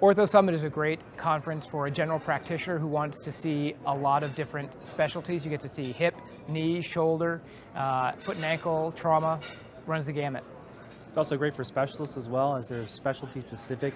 Ortho Summit is a great conference for a general practitioner who wants to see a lot of different specialties. You get to see hip, knee, shoulder, foot and ankle, trauma, runs the gamut. It's also great for specialists as well, as there's specialty-specific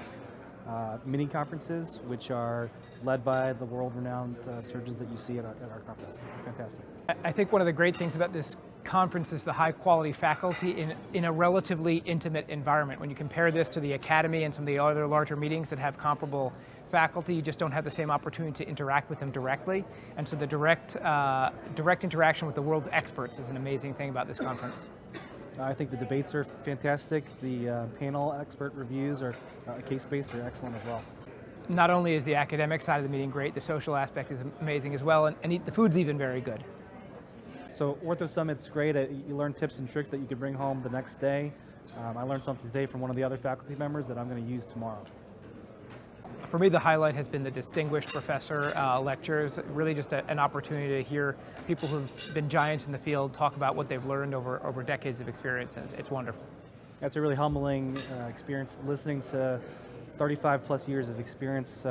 mini conferences, which are led by the world-renowned surgeons that you see at our conference. Fantastic. I think one of the great things about this conference is the high-quality faculty in a relatively intimate environment. When you compare this to the academy and some of the other larger meetings that have comparable faculty, you just don't have the same opportunity to interact with them directly. And so the direct interaction with the world's experts is an amazing thing about this conference. I think the debates are fantastic. The panel expert reviews are case-based are excellent as well. Not only is the academic side of the meeting great, the social aspect is amazing as well, and the food's even very good. So Ortho Summit's great. You learn tips and tricks that you can bring home the next day. I learned something today from one of the other faculty members that I'm going to use tomorrow. For me, the highlight has been the distinguished professor lectures. Really just an opportunity to hear people who've been giants in the field talk about what they've learned over decades of experience, and it's wonderful. That's a really humbling experience. Listening to 35 plus years of experience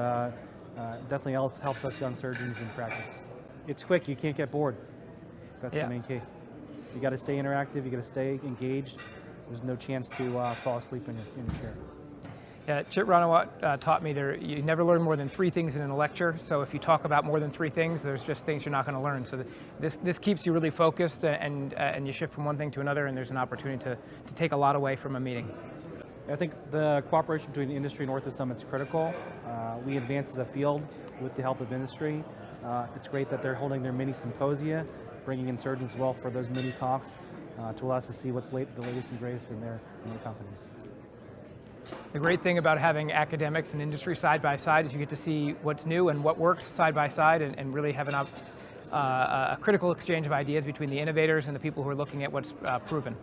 definitely helps us young surgeons in practice. It's quick, you can't get bored. That's the main key. You got to stay interactive, you got to stay engaged. There's no chance to fall asleep in your chair. Yeah, Chit Ranawat taught me you never learn more than 3 things in a lecture, so if you talk about more than 3 things, there's just things you're not going to learn. So this keeps you really focused, and you shift from one thing to another, and there's an opportunity to take a lot away from a meeting. I think the cooperation between industry and Ortho Summit is critical. We advance as a field with the help of industry. It's great that they're holding their mini symposia, bringing in surgeons as well for those mini talks to allow us to see what's the latest and greatest in their companies. The great thing about having academics and industry side by side is you get to see what's new and what works side by side, and really have a critical exchange of ideas between the innovators and the people who are looking at what's proven.